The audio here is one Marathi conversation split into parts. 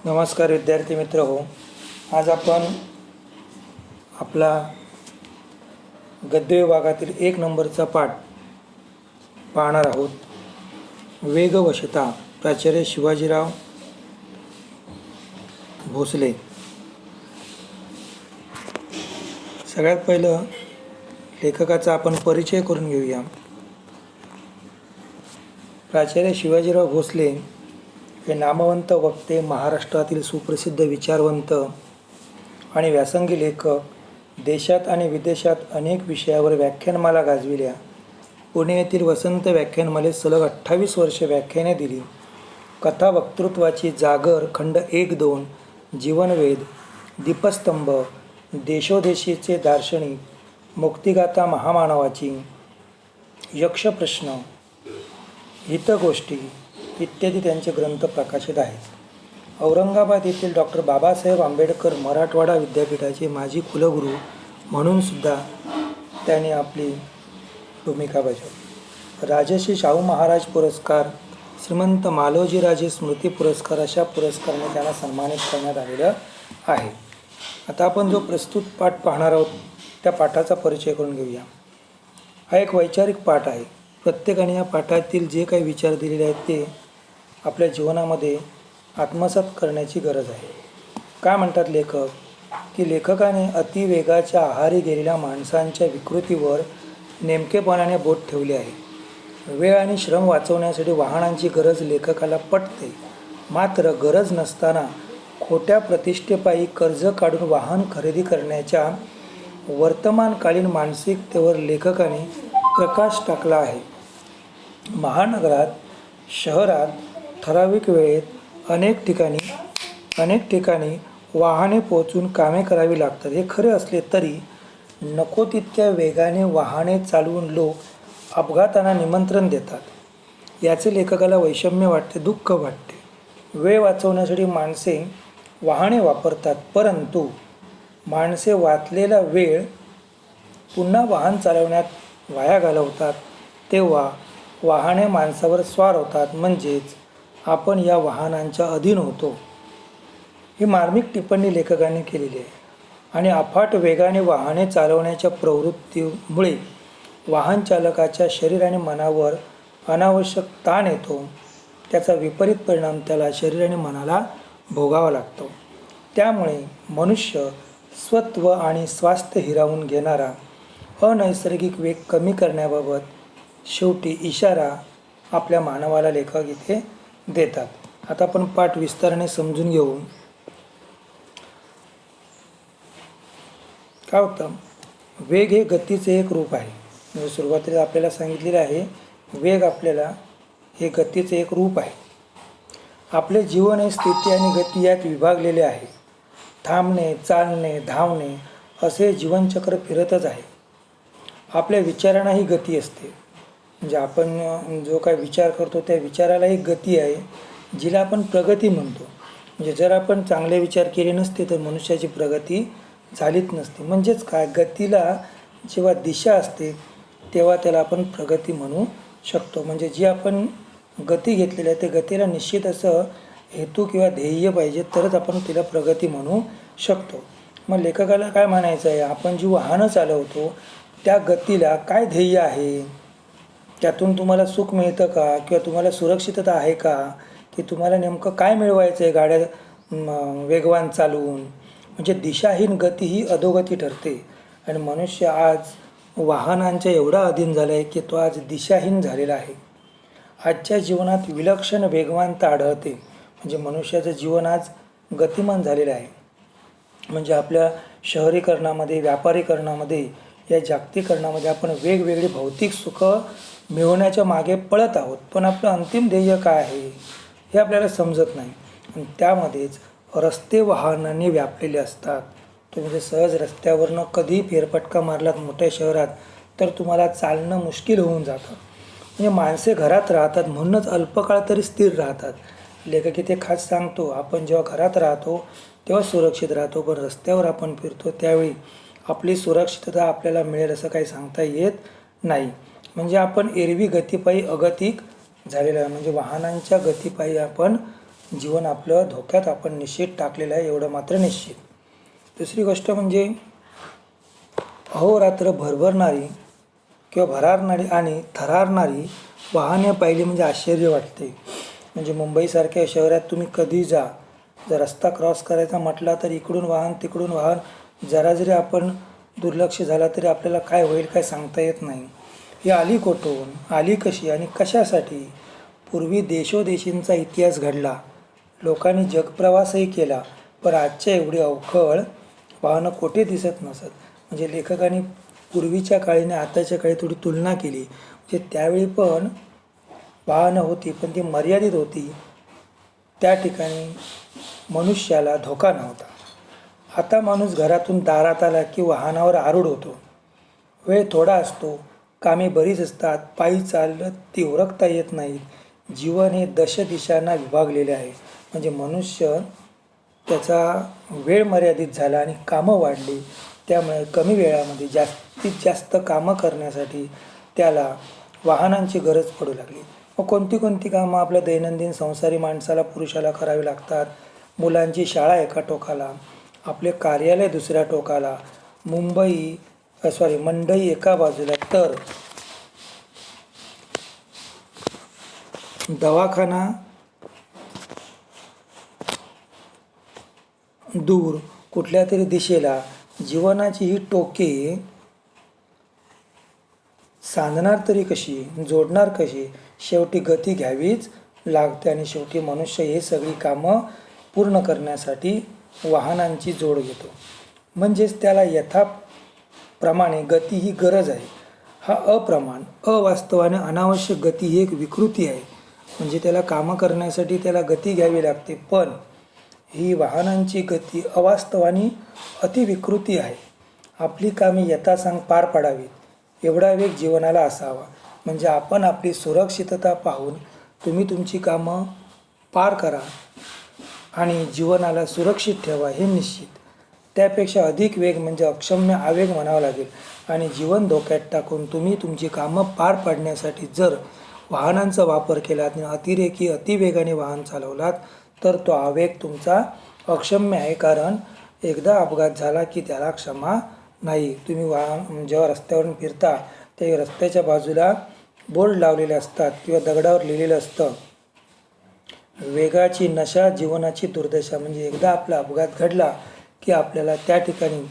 नमस्कार विद्यार्थी मित्र हो. आज आपण आपला गद्य विभागातील 1 नंबरचा पाठ पाहणार आहोत. वेगवशता, प्राचार्य शिवाजीराव भोसले. सगळ्यात पहिलं लेखकाचा आपण परिचय करून घेऊया. प्राचार्य शिवाजीराव भोसले हे नामवंत वक्ते, महाराष्ट्रातील सुप्रसिद्ध विचारवंत आणि व्यासंगी लेखक. देशात आणि विदेशात अनेक विषयावर व्याख्यानमाला गाजविल्या. पुणे येथील वसंत व्याख्यानमालेत सलग 28 वर्षे व्याख्याने दिली. कथा वक्तृत्वाची जागर, खंड 1-2, जीवनवेध, दीपस्तंभ, देशोदेशीचे दार्शनिक, मुक्तिगाथा महामानवाची, यक्षप्रश्न, हितगोष्टी इत्यादी त्यांचे ग्रंथ प्रकाशित आहेत. औरंगाबाद येथील डॉक्टर बाबासाहेब आंबेडकर मराठवाडा विद्यापीठाचे माजी कुलगुरू म्हणून सुद्धा त्यांनी आपली भूमिका बजावली. राजश्री शाहू महाराज पुरस्कार, श्रीमंत मालोजीराजे स्मृती पुरस्कार अशा पुरस्काराने त्यांना सन्मानित करण्यात आलेलं आहे. आता आपण जो प्रस्तुत पाठ पाहणार आहोत त्या पाठाचा परिचय करून घेऊया. हा एक वैचारिक पाठ आहे. प्रत्येकाने या पाठातील जे काही विचार दिलेले आहेत ते आपल्या जीवनामध्ये आत्मसात करण्याची गरज आहे. काय म्हणतात लेखक, की लेखकाने अतिवेगाच्या आहारी गेलेल्या माणसांच्या विकृतीवर नेमकेपणाने बोट ठेवले आहे. वेळ आणि श्रम वाचवण्यासाठी वाहनांची गरज लेखकाला पटते. मात्र गरज नसताना खोट्या प्रतिष्ठेपायी कर्ज काढून वाहन खरेदी करण्याच्या वर्तमानकालीन मानसिकतेवर लेखकाने प्रकाश टाकला आहे. महानगरात, शहरात ठराविक वेळेत अनेक ठिकाणी वाहने पोहोचून कामे करावी लागतात. हे खरे असले तरी नको तितक्या वेगाने वाहने चालवून लोक अपघातांना निमंत्रण देतात. याचे लेखकाला वैषम्य वाटते, दुःख वाटते. वेळ वाचवण्यासाठी माणसे वाहने वापरतात, परंतु माणसे वाचलेला वेळ पुन्हा वाहन चालवण्यात वाया घालवतात. तेव्हा वाहने माणसावर स्वार होतात, म्हणजेच आपण या वाहनांच्या अधीन होतो. ही मार्मिक टिप्पणी लेखकाने केलेली आहे. आणि अफाट वेगाने वाहने चालवण्याच्या प्रवृत्तीमुळे वाहन चालकाच्या शरीर आणि मनावर अनावश्यक ताण येतो. त्याचा विपरीत परिणाम त्याला शरीर आणि मनाला भोगावा लागतो. त्यामुळे मनुष्य स्वत्व आणि स्वास्थ्य हिरावून घेणारा अनैसर्गिक वेग कमी करण्याबाबत शेवटी इशारा आपल्या मानवाला लेखक इथे देतात. आता आपण पाठ विस्ताराने समजून घेऊ. काय होतं, वेग हे गतीचे एक रूप आहे. म्हणजे सुरुवातीला आपल्याला सांगितलेलं आहे, वेग आपल्याला हे गतीचे एक रूप आहे. आपले जीवन हे स्थिती आणि गती यात विभागलेले आहे. थांबणे, चालणे, धावणे असे जीवनचक्र फिरतच आहे. आपल्या विचारांना ही गती असते. म्हणजे आपण जो काय विचार करतो त्या विचाराला एक गती आहे, जिला आपण प्रगती म्हणतो. म्हणजे जर आपण चांगले विचार केले नसते तर मनुष्याची प्रगती झालीच नसते. म्हणजेच काय, गतीला जेव्हा दिशा असते तेव्हा त्याला आपण प्रगती म्हणू शकतो. म्हणजे जी आपण गती घेतलेली आहे त्या गतीला निश्चित असं हेतू किंवा ध्येय पाहिजे, तरच आपण तिला प्रगती म्हणू शकतो. मग लेखकाला काय म्हणायचं आहे, आपण जी वाहनं चालवतो त्या गतीला काय ध्येय आहे, त्यातून तुम्हाला सुख मिळतं का, किंवा तुम्हाला सुरक्षितता आहे का, की तुम्हाला नेमकं काय मिळवायचं आहे गाड्या वेगवान चालवून. म्हणजे दिशाहीन गती ही अधोगती ठरते. आणि मनुष्य आज वाहनांच्या एवढा अधीन झाला आहे की तो आज दिशाहीन झालेला आहे. आजच्या जीवनात विलक्षण वेगवानता आढळते. म्हणजे मनुष्याचं जीवन आज गतिमान झालेलं आहे. म्हणजे आपल्या शहरीकरणामध्ये, व्यापारीकरणामध्ये, या जागतिकीकरणामध्ये आपण वेगवेगळी भौतिक सुख मिळवण्याच्या मागे पळत आहोत. पण आपलं अंतिम ध्येय काय आहे हे आपल्याला समजत नाही. आणि त्यामध्येच रस्ते वाहनांनी व्यापलेले असतात. तुम्ही सहज रस्त्यावरनं कधी फेरफटका मारलात मोठ्या शहरात तर तुम्हाला चालणं मुश्किल होऊन जातं. म्हणजे माणसे घरात राहतात म्हणूनच अल्पकाळ तरी स्थिर राहतात. लेखक इथे खास सांगतो, आपण जेव्हा घरात राहतो तेव्हा सुरक्षित राहतो, पण रस्त्यावर आपण फिरतो त्यावेळी आपली सुरक्षितता आपल्याला मिळेल असं काही सांगता येत नाही. म्हणजे आपण एरवी गतीपायी अगतिक झालेला आहे. म्हणजे वाहनांच्या गतीपायी आपण जीवन आपलं धोक्यात आपण निश्चित टाकलेलं आहे, एवढं मात्र निश्चित. दुसरी गोष्ट म्हणजे अहोरात्र भरभरणारी किंवा भरारणारी आणि थरारणारी वाहने पाहिली म्हणजे आश्चर्य वाटते. म्हणजे मुंबईसारख्या शहरात तुम्ही कधी जा, जर रस्ता क्रॉस करायचा म्हटला तर इकडून वाहन तिकडून वाहन, जरा जरी आपण दुर्लक्ष झाला तरी आपल्याला काय होईल काय सांगता येत नाही. ही आली कुठून, आली कशी आणि कशासाठी? पूर्वी देशोदेशींचा इतिहास घडला, लोकांनी जगप्रवासही केला, पण आजच्या एवढी अवखळ वाहनं कोठे दिसत नसत. म्हणजे लेखकांनी पूर्वीच्या काळीने आताच्या काळी थोडी तुलना केली. म्हणजे त्यावेळी पण वाहनं होती, पण ती मर्यादित होती. त्या ठिकाणी मनुष्याला धोका नव्हता. आता माणूस घरातून दारात आला की वाहनावर आरूढ होतो. वेळ थोडा असतो, कामे बरीच असतात, पायी चालत ती उरकता येत नाहीत. जीवन हे दशदिशांना विभागलेले आहे. म्हणजे मनुष्य त्याचा वेळ मर्यादित झाला आणि कामं वाढली, त्यामुळे कमी वेळामध्ये जास्तीत जास्त कामं करण्यासाठी त्याला वाहनांची गरज पडू लागली. मग कोणती कोणती कामं आपल्या दैनंदिन संसारी माणसाला पुरुषाला करावी लागतात? मुलांची शाळा एका टोकाला, आपले कार्यालय दुसऱ्या टोकाला, मंडई एका बाजूला, तर दवाखाना दूर कुठल्या तरी दिशेला. जीवनाची ही टोके सांधणार तरी कशी, जोडणार कशी? शेवटी गती घ्यावीच लागते आणि शेवटी मनुष्य हे सगळी कामं पूर्ण करण्यासाठी वाहनांची जोड घेतो. म्हणजेच त्याला यथाप्रमाणे गती ही गरज आहे. हा अप्रमाण, अवास्तव आणि अनावश्यक गती ही एक विकृती आहे. म्हणजे त्याला कामं करण्यासाठी त्याला गती घ्यावी लागते, पण ही वाहनांची गती अवास्तव आणि अतिविकृती आहे. आपली कामे यथासांग पार पाडावीत एवढा वेग जीवनाला असावा. म्हणजे आपण आपली सुरक्षितता पाहून तुम्ही तुमची कामं पार करा आणि जीवनाला सुरक्षित ठेवा हे निश्चित. त्यापेक्षा अधिक वेग म्हणजे अक्षम्य आवेग म्हणावा लागेल. आणि जीवन धोक्यात टाकून तुम्ही तुमची कामं पार पाडण्यासाठी जर वाहनांचा वापर केलात आणि अतिरेकी अतिवेगाने वाहन चालवलात तर तो आवेग तुमचा अक्षम्य आहे. कारण एकदा अपघात झाला की त्याला क्षमा नाही. तुम्ही वाहन जेव्हा रस्त्यावरून फिरता ते रस्त्याच्या बाजूला बोर्ड लावलेले असतात किंवा दगडावर लिहिलेलं असतं, वेगाची नशा जीवनाची दुर्दशा. म्हणजे एकदा आपला अपघात घडला की आपल्याला त्या ठिकाणी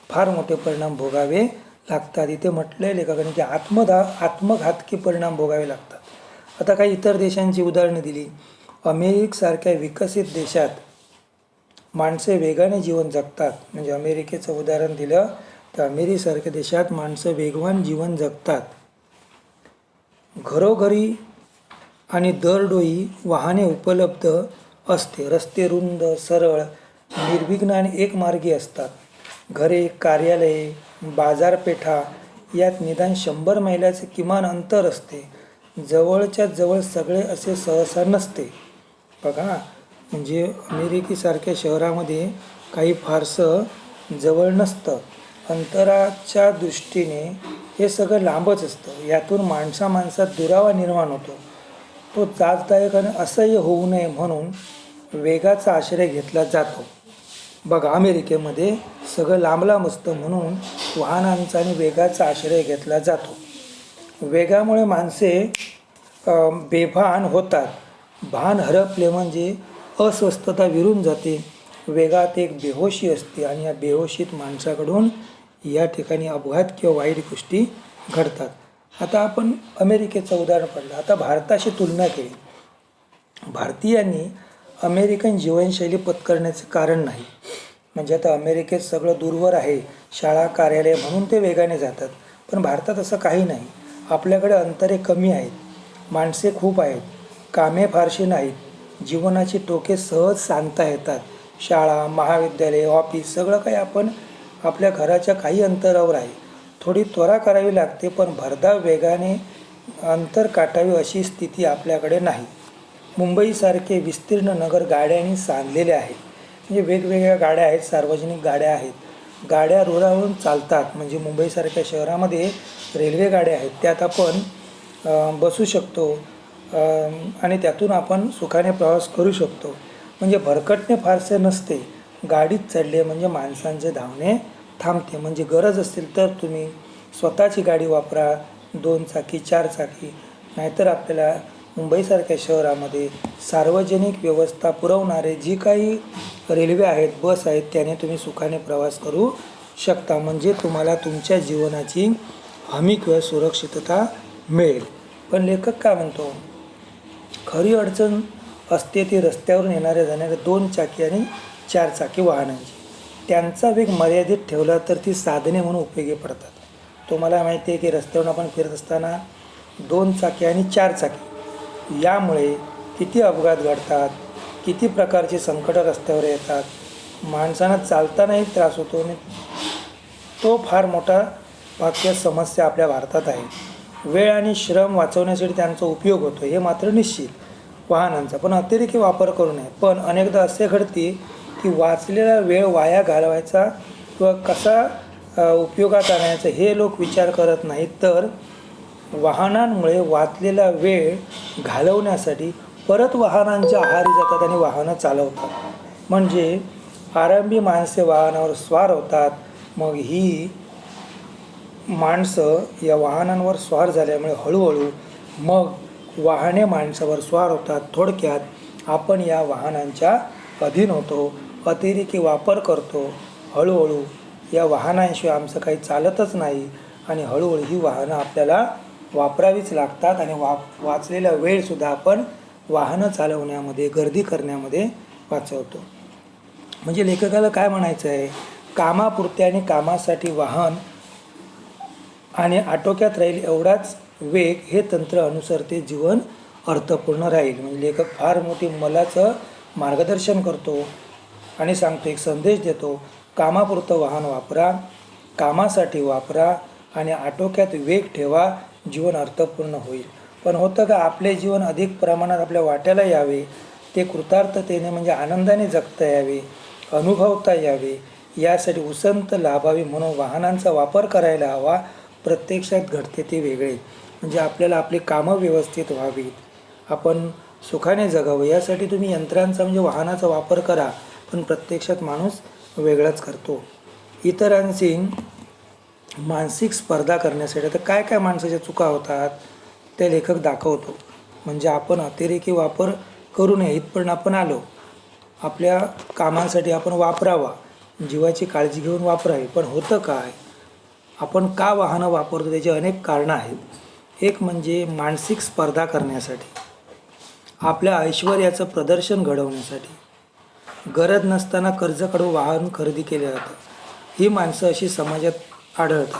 फार मोठे परिणाम भोगावे लागतात. इथे म्हटलं आहे लेखकाने की आत्मघातकी परिणाम भोगावे लागतात. आता काही इतर देशांची उदाहरणे दिली. अमेरिकेसारख्या विकसित देशात माणसे वेगाने जीवन जगतात. म्हणजे अमेरिकेचं उदाहरण दिलं तर अमेरिकेसारख्या देशात माणसं वेगवान जीवन जगतात. घरोघरी आणि दरडोई वाहने उपलब्ध असते. रस्ते रुंद, सरळ, निर्विघ्न आणि एकमार्गी असतात. घरे, कार्यालये, बाजारपेठा यात निदान 100 मैलाचे किमान अंतर असते. जवळच्या जवळ सगळे असे सहसा नसते. बघा, म्हणजे अमेरिकेसारख्या शहरामध्ये काही फारसं जवळ नसतं. अंतराच्या दृष्टीने हे सगळं लांबच असतं. यातून माणसात दुरावा निर्माण होतो. तो त्रासदायक आणि असह्य होऊ नये म्हणून वेगाचा आश्रय घेतला जातो. बघा, अमेरिकेमध्ये सगळं लांब असतं म्हणून वाहनांचा आणि वेगाचा आश्रय घेतला जातो. वेगामुळे माणसे बेभान होतात. भान हरपले म्हणजे अस्वस्थता विरून जाते. वेगात एक बेहोशी असते आणि या बेहोशीत माणसाकडून या ठिकाणी अपघात किंवा वाईट गोष्टी घडतात. आता आपण अमेरिकेचं उदाहरण पडलं. आता भारताशी तुलना केली. भारतीयांनी अमेरिकन जीवनशैली पत्करण्याचं कारण नाही. म्हणजे आता अमेरिकेत सगळं दूरवर आहे, शाळा कार्यालय, म्हणून ते वेगाने जातात. पण भारतात असं काही नाही. आपल्याकडे अंतरे कमी आहेत, माणसे खूप आहेत, कामे फारशी नाहीत, जीवनाची टोके सहज सांगता येतात. शाळा, महाविद्यालय, ऑफिस सगळं काही आपण आपल्या घराच्या काही अंतरावर आहे. थोडी त्वरा करावी लागते, पण भरधाव वेगाने अंतर गाठावे अशी स्थिती आपल्याकडे नाही. मुंबईसारखे विस्तीर्ण नगर गाड्यांनी सांधलेले आहे. म्हणजे वेगवेगळ्या गाड्या आहेत, सार्वजनिक गाड्या आहेत. गाड्या रुळावरून चालतात. म्हणजे मुंबईसारख्या शहरामध्ये रेल्वे गाड्या आहेत, त्यात आपण बसू शकतो आणि त्यातून आपण सुखाने प्रवास करू शकतो. म्हणजे भरकटणे फारसे नसते. गाडीत चढले म्हणजे माणसांचे धावणे थांबते. म्हणजे गरज असेल तर तुम्ही स्वतःची गाडी वापरा, 2 चाकी 4 चाकी. नाहीतर आपल्याला मुंबईसारख्या शहरामध्ये सार्वजनिक व्यवस्था पुरवणारे जी काही रेल्वे आहेत, बस आहेत, त्याने तुम्ही सुखाने प्रवास करू शकता. म्हणजे तुम्हाला तुमच्या जीवनाची हमी किंवा सुरक्षितता मिळेल. पण लेखक काय म्हणतो, खरी अडचण असते ती रस्त्यावरून येणाऱ्या जाणाऱ्या 2 चाकी आणि 4 चाकी वाहनांची. त्यांचा वेग मर्यादित ठेवला तर ती साधने म्हणून उपयोगी पडतात. तुम्हाला माहिती आहे की रस्त्यावरून आपण फिरत असताना 2 चाकी आणि 4 चाकी यामुळे किती अपघात घडतात, किती प्रकारची संकटं रस्त्यावर येतात. माणसांना चालतानाही त्रास होतो आणि तो फार मोठा वाक्य समस्या आपल्या भारतात आहे. वेळ आणि श्रम वाचवण्यासाठी त्यांचा उपयोग होतो हे मात्र निश्चित वाहनांचा, पण अतिरेकी वापर करू नये. पण अनेकदा असे घडते की वाचलेला वेळ वाया घालवायचा किंवा कसा उपयोगात आणायचा हे लोक विचार करत नाहीत, तर वाहनांमुळे वाचलेला वेळ घालवण्यासाठी परत वाहनांच्या आहारी जातात आणि वाहनं चालवतात. म्हणजे आरंभी माणसे वाहनावर स्वार होतात, मग ही माणसं या वाहनांवर स्वार झाल्यामुळे हळूहळू मग वाहने माणसावर स्वार होतात. थोडक्यात आपण या वाहनांच्या अधीन होतो, अतिरेकी वापर करतो. हळूहळू या वाहनांशिवाय आमचं काही चालतच नाही आणि हळूहळू ही वाहनं आपल्याला वापरावीच लागतात आणि वाचलेला वेळसुद्धा आपण वाहनं चालवण्यामध्ये, गर्दी करण्यामध्ये वाचवतो. म्हणजे लेखकाला काय म्हणायचं आहे, कामापुरते आणि कामासाठी वाहन आणि आटोक्यात राहील एवढाच वेग हे तंत्र अनुसरते जीवन अर्थपूर्ण राहील. म्हणजे लेखक फार मोठी मोलाचं मार्गदर्शन करतो आणि सांगतो, एक संदेश देतो, कामापुरतं वाहन वापरा, कामासाठी वापरा आणि आटोक्यात वेग ठेवा, जीवन अर्थपूर्ण होईल. पण होतं का, आपले जीवन अधिक प्रमाणात आपल्या वाट्याला यावे, ते कृतार्थतेने म्हणजे आनंदाने जगता यावे, अनुभवता यावे, यासाठी उसंत लाभावी म्हणून वाहनांचा वापर करायला हवा. प्रत्यक्षात घडते ते वेगळे. म्हणजे आपल्याला आपली कामं व्यवस्थित व्हावीत, आपण सुखाने जगावं, यासाठी तुम्ही यंत्रांचा म्हणजे वाहनाचा वापर करा, पण प्रत्यक्षात माणूस वेगळाच करतो. इतरांशी मानसिक स्पर्धा करण्यासाठी आता काय काय माणसाच्या चुका होतात ते लेखक दाखवतो. म्हणजे आपण अतिरेकी वापर करू नये इथपर्यंत आपण आलो. आपल्या कामांसाठी आपण वापरावा, जीवाची काळजी घेऊन वापरावी. पण होतं काय, आपण का वाहनं वापरतो त्याची अनेक कारणं आहेत. एक म्हणजे मानसिक स्पर्धा करण्यासाठी, आपल्या ऐश्वर्याचं प्रदर्शन घडवण्यासाठी. गरज नसताना कर्ज काढून वाहन खरेदी केले जातं. ही माणसं अशी समाजात आढळतात.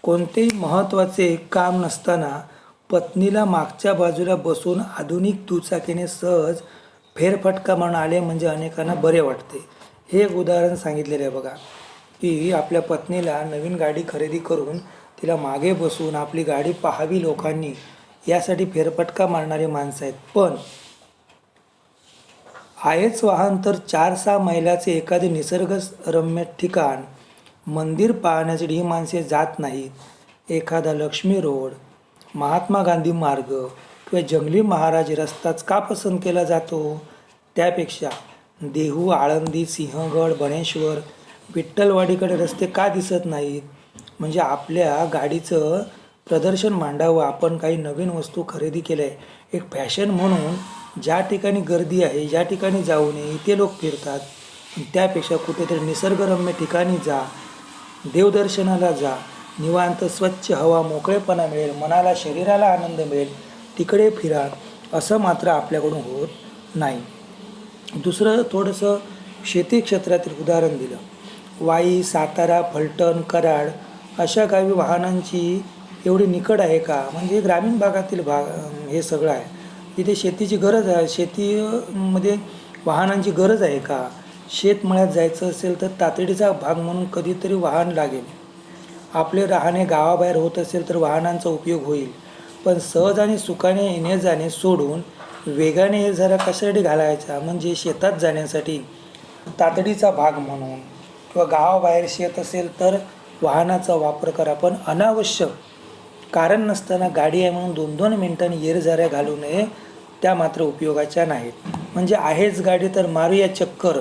कोणतेही महत्त्वाचे काम नसताना पत्नीला मागच्या बाजूला बसून आधुनिक दुचाकीने सहज फेरफटका म्हणून आले म्हणजे अनेकांना बरे वाटते. हे एक उदाहरण सांगितलेलं आहे बघा, की आपल्या पत्नीला नवीन गाडी खरेदी करून तिला मागे बसून आपली गाडी पाहावी लोकांनी, यासाठी फेरफटका मारणारी माणसं आहेत. पण आहेच वाहन तर 4-6 मैलाचे एखादे निसर्गरम्य ठिकाण, मंदिर पाहण्यासाठी ही माणसे जात नाहीत. एखादा लक्ष्मी रोड, महात्मा गांधी मार्ग किंवा जंगली महाराज रस्ताच का पसंत केला जातो? त्यापेक्षा देहू, आळंदी, सिंहगड, बनेश्वर, विठ्ठलवाडीकडे रस्ते का दिसत नाहीत? म्हणजे आपल्या गाडीचं प्रदर्शन मांडावं, आपण काही नवीन वस्तू खरेदी केल्या आहे, एक फॅशन म्हणून ज्या ठिकाणी गर्दी आहे, ज्या ठिकाणी जाऊ नये इथे लोक फिरतात. त्यापेक्षा कुठेतरी निसर्गरम्य ठिकाणी जा, देवदर्शनाला जा, निवांत स्वच्छ हवा, मोकळेपणा मिळेल, मनाला शरीराला आनंद मिळेल, तिकडे फिरा. असं मात्र आपल्याकडून होत नाही. दुसरं थोडंसं शेती क्षेत्रातील उदाहरण दिलं. वाई, सातारा, फलटण, कराड अशा गावी वाहनांची एवढी निकड आहे का? म्हणजे ग्रामीण भागातील हे सगळं आहे. तिथे शेतीची गरज आहे, शेतीमध्ये वाहनांची गरज आहे का? शेतमळ्यात जायचं असेल तर तातडीचा भाग म्हणून कधीतरी वाहन लागेल. आपले राहणे गावाबाहेर होत असेल तर वाहनांचा उपयोग होईल. पण सहज आणि सुखाने येणे जाणे सोडून वेगाने हे जरा कशासाठी घालायचा? म्हणजे शेतात जाण्यासाठी तातडीचा भाग म्हणून, किंवा गावाबाहेर शेत असेल तर वाहनाचा वापर करा. पण अनावश्यक कारण नसताना गाडी आहे म्हणून 2-2 मिनिटांनी येरझाऱ्या घालू नये, त्या मात्र उपयोगाच्या नाहीत. म्हणजे आहेच गाडी तर मारूया चक्कर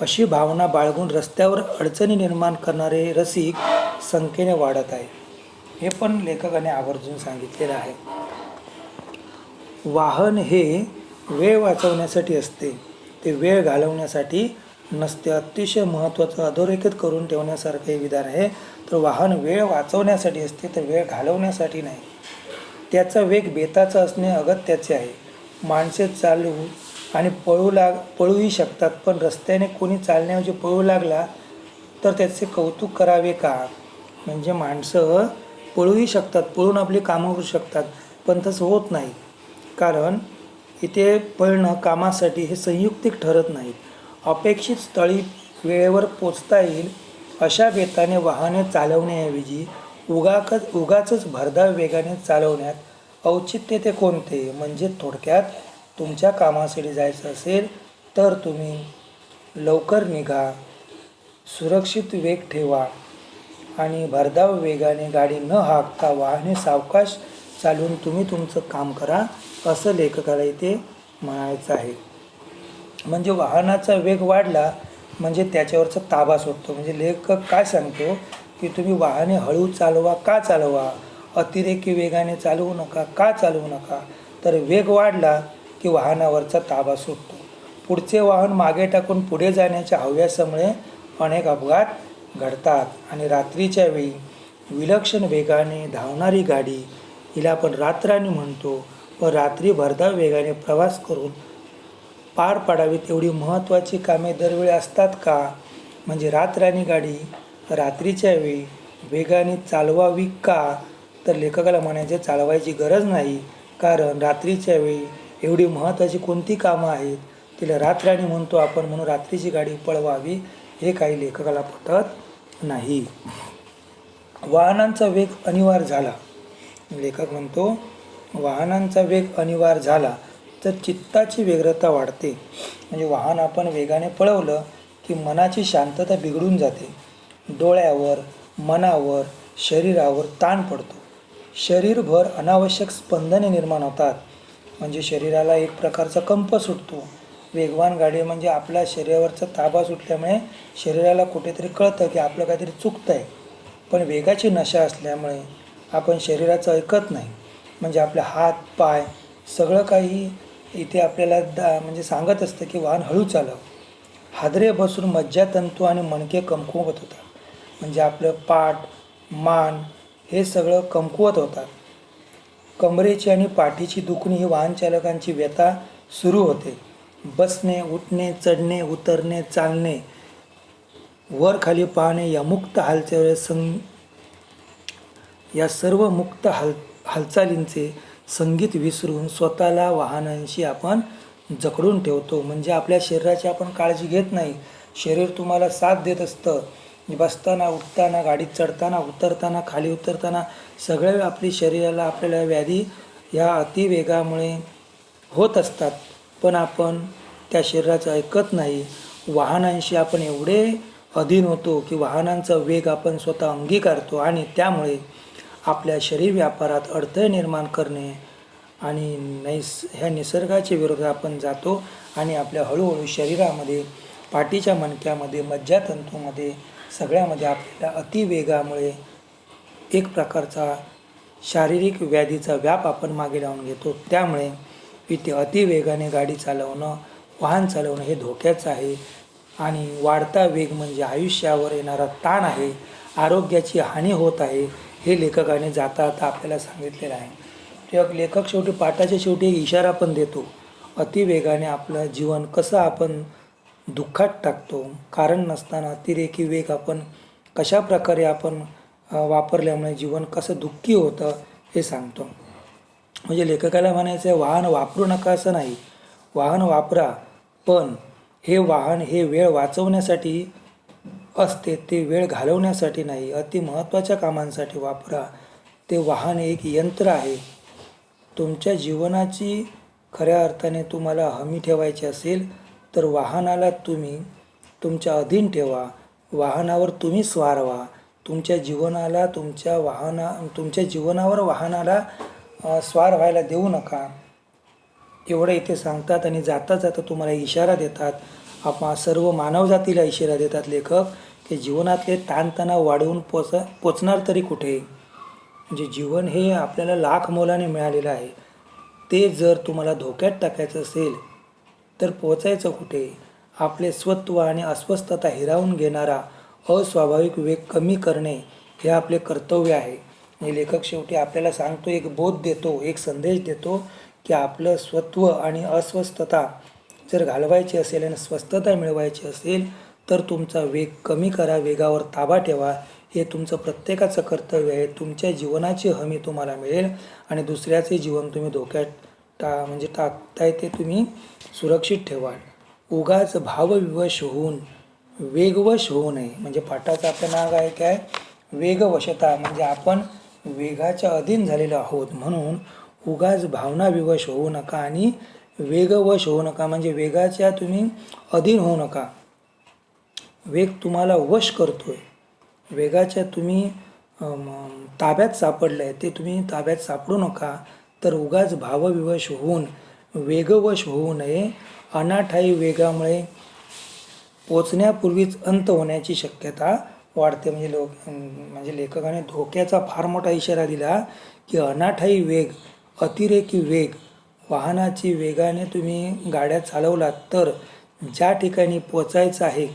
अशी भावना बाळगून रस्त्यावर अडचणी निर्माण करणारे रसिक संख्येने वाढत आहे. हे पण लेखकाने आवर्जून सांगितलेलं आहे. वाहन हे वेळ वाचवण्यासाठी असते, ते वेळ घालवण्यासाठी नसते. अतिशय महत्त्वाचं अधोरेखित करून ठेवण्यासारखं हे विधान आहे. तर वाहन वेळ वाचवण्यासाठी असते, तर वेळ घालवण्यासाठी नाही. त्याचा वेग बेताचा असणे अगत्याचे आहे. माणसे चालू आणि पळूही शकतात, पण रस्त्याने कोणी चालण्याऐवजी पळू लागला तर त्याचे कौतुक करावे का? म्हणजे माणसं पळूही शकतात, पळून आपली कामं करू शकतात, पण तसं होत नाही. कारण इथे पळणं कामासाठी हे संयुक्तिक ठरत नाही. अपेक्षित स्थळी वेळेवर पोचता येईल अशा बेताने वाहने चालवण्याऐवजी उगाचच भरधाव वेगाने चालवण्यात औचित्य ते कोणते? म्हणजे थोडक्यात तुमच्या कामासाठी जायचं असेल तर तुम्ही लवकर निघा, सुरक्षित वेग ठेवा आणि भरधाव वेगाने गाडी न हाकता वाहने सावकाश चालवून तुम्ही तुमचं काम करा, असं लेखकाला इथे म्हणायचं आहे. म्हणजे वाहनाचा वेग वाढला म्हणजे त्याच्यावरचा ताबा सुटतो. म्हणजे लेखक काय सांगतो की तुम्ही वाहने हळू चालवा, का चालवा, अतिरेकी वेगाने चालवू नका, का चालवू नका. तर वेग वाढला की वाहनावरचा ताबा सुटतो. पुढचे वाहन मागे टाकून पुढे जाण्याच्या हव्यासामुळे अनेक अपघात घडतात. आणि रात्रीच्या वेळी विलक्षण वेगाने धावणारी गाडी, हिला आपण रातराणी म्हणतो, व रात्री भरधाव वेगाने प्रवास करून पार पाडावी तेवढी महत्त्वाची कामे दरवेळी असतात का? म्हणजे रातराणी गाडी रात्रीच्या वेळी वेगाने चालवावी का? तर लेखकाला म्हणायचे चालवायची गरज नाही, कारण रात्रीच्या वेळी एवढी महत्त्वाची कोणती कामं आहेत तिला रातराणी म्हणतो आपण, म्हणून रात्रीची गाडी पळवावी हे काही लेखकाला पटत नाही. वाहनांचा वेग अनिवार्य झाला, लेखक म्हणतो वाहनांचा वेग अनिवार्य झाला तर चित्ताची व्यग्रता वाढते. म्हणजे वाहन आपण वेगाने पळवलं की मनाची शांतता बिघडून जाते. डोळ्यावर, मनावर, शरीरावर ताण पडतो. शरीरभर अनावश्यक स्पंदने निर्माण होतात. म्हणजे शरीराला एक प्रकारचा कंप सुटतो. वेगवान गाडी म्हणजे आपल्या शरीरावरचा ताबा सुटल्यामुळे शरीराला कुठेतरी कळतं की आपलं काहीतरी चुकतं आहे. पण वेगाची नशा असल्यामुळे आपण शरीराचं ऐकत नाही. म्हणजे आपले हात पाय सगळं काही इथे आपल्याला म्हणजे सांगत असतं की वाहन हळू चालव. हादरे बसून मज्जातंतू आणि मणके कमकुवत होतात. म्हणजे आपलं पाठ, मान हे सगळं कमकुवत होतात. कमरेची आणि पाठीची दुखणी ही वाहन चालकांची व्यथा सुरू होते. बसणे, उठणे, चढणे, उतरणे, चालणे, वर खाली पाहणे या मुक्त या सर्व मुक्त हालचालींचे संगीत विसरून स्वतःला वाहनांशी आपण जखडून ठेवतो. म्हणजे आपल्या शरीराची आपण काळजी घेत नाही. शरीर तुम्हाला साथ देत असतं. बसताना, उठताना, गाडीत चढताना, उतरताना, खाली उतरताना सगळ्या आपली शरीराला आपल्याला व्याधी या अतिवेगामुळे होत असतात. पण आपण त्या शरीराचं ऐकत नाही. वाहनांशी आपण एवढे अधीन होतो की वाहनांचा वेग आपण स्वतः अंगीकारतो आणि त्यामुळे आपल्या शरीर व्यापारात अडथळे निर्माण करणे आणि ह्या निसर्गाच्या विरोधात आपण जातो आणि आपल्या हळूहळू शरीरामध्ये, पाठीच्या मणक्यामध्ये, मज्जातंतूमध्ये सगळ्यामध्ये आपल्याला अतिवेगामुळे एक प्रकारचा शारीरिक व्याधीचा व्याप आपण मागे लावून घेतो. त्यामुळे इथे अतिवेगाने गाडी चालवणं, वाहन चालवणं हे धोक्याचं आहे. आणि वाढता वेग म्हणजे आयुष्यावर येणारा ताण आहे, आरोग्याची हानी होत आहे, हे लेखकाने जाता आपल्याला सांगितलेलं आहे. तेव्हा लेखक शेवटी पाठाच्या शेवटी एक इशारा पण देतो. अतिवेगाने आपलं जीवन कसं आपण दुःखात टाकतो, कारण नसताना अतिरेकी वेग आपण कशा प्रकारे आपण वापरल्यामुळे जीवन कसं दुःखी होतं हे सांगतो. म्हणजे लेखकाला म्हणायचं आहे वाहन वापरू नका असं नाही, वाहन वापरा, पण हे वाहन हे वेळ वाचवण्यासाठी असते, ते वेळ घालवण्यासाठी नाही. अति महत्त्वाच्या कामांसाठी वापरा. ते वाहन एक यंत्र आहे. तुमच्या जीवनाची खऱ्या अर्थाने तुम्हाला हमी ठेवायची असेल तर वाहनाला तुम्ही तुमच्या अधीन ठेवा. वाहनावर तुम्ही स्वार व्हा. तुमच्या जीवनावर वाहनाला स्वार व्हायला देऊ नका. एवढं इथे सांगतात आणि जाता जाता तुम्हाला इशारा देतात. आपण सर्व मानवजातीला इशारा देतात लेखक, की जीवनातले ताणतणाव वाढवून पोचणार तरी कुठे. म्हणजे जीवन हे आपल्याला लाख मोलाने मिळालेलं आहे. ते जर तुम्हाला धोक्यात टाकायचं असेल तर पोचायचं कुठे. आपले स्वत्व आणि अस्वस्थता हिरावून घेणारा अस्वाभाविक वेग कमी करणे हे आपले कर्तव्य आहे. आणि लेखक शेवटी आपल्याला सांगतो, एक बोध देतो, एक संदेश देतो, की आपलं स्वत्व आणि अस्वस्थता जर घालवायची असेल आणि स्वस्थता मिळवायची असेल तर तुमचा वेग कमी करा, वेगावर ताबा ठेवा. हे तुमचं प्रत्येकाचं कर्तव्य आहे. तुमच्या जीवनाची हमी तुम्हाला मिळेल आणि दुसऱ्याचे जीवन तुम्ही धोक्यात टाकताय ते तुम्ही सुरक्षित ठेवाल. उगाच भावविवश होऊन वेगवश होऊ नये. म्हणजे पाठाचं आपलं नाव आहे काय, वेगवशता. म्हणजे आपण वेगाच्या अधीन झालेलो आहोत, म्हणून उगाच भावनाविवश होऊ नका आणि वेगवश होऊ नका. म्हणजे वेगाच्या तुम्ही अधीन होऊ नका. वेग तुम्हाला वश करतोय, वेगाच्या तुम्ही ताब्यात सापडलंय, ते तुम्ही ताब्यात सापडू नका. तर उगाच भावविवश होऊन वेगवश होऊ नये. अनाठायी वेगामुळे पोचण्यापूर्वीच अंत होण्याची शक्यता वाढते. म्हणजे लेखकाने धोक्याचा फार मोठा इशारा दिला, की अनाठायी वेग, अतिरेकी वेग, वाहनाची वेगाने तुम्ही गाड्या चालवलात तर ज्या ठिकाणी पोचायचं आहे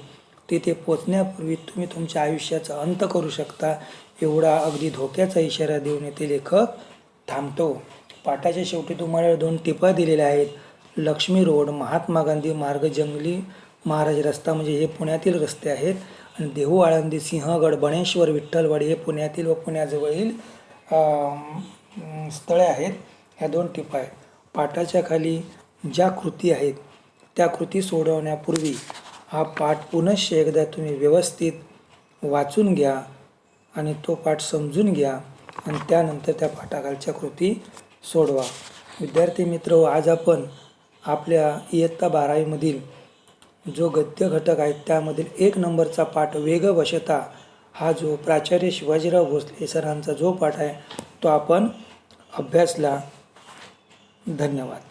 तिथे पोचण्यापूर्वी तुम्ही तुमच्या आयुष्याचा अंत करू शकता. एवढा अगदी धोक्याचा इशारा देऊन येथे लेखक थांबतो. पाठाच्या शेवटी तुम्हाला 2 टिपा दिलेल्या आहेत. लक्ष्मी रोड, महात्मा गांधी मार्ग, जंगली महाराज रस्ता, म्हणजे हे पुण्यातील रस्ते आहेत. आणि देहू, आळंदी, सिंहगड, बणेश्वर, विठ्ठलवाडी हे पुण्यातील व पुण्याजवळील स्थळे आहेत. ह्या 2 टिपा आहेत. पाठाच्या खाली ज्या कृती आहेत त्या कृती सोडवण्यापूर्वी हा पाठ पुनश्च एकदा तुम्ही व्यवस्थित वाचून घ्या आणि तो पाठ समजून घ्या आणि त्यानंतर त्या पाठाखालच्या कृती सोडवा. विद्यार्थी मित्र, आज आपण आपल्या इयत्ता 12वीमधील जो गद्य घटक आहे त्यामधील 1 नंबरचा पाठ वेगवशता हा जो प्राचार्य शिवाजीराव भोसले सरांचा जो पाठ आहे तो आपण अभ्यासला. धन्यवाद.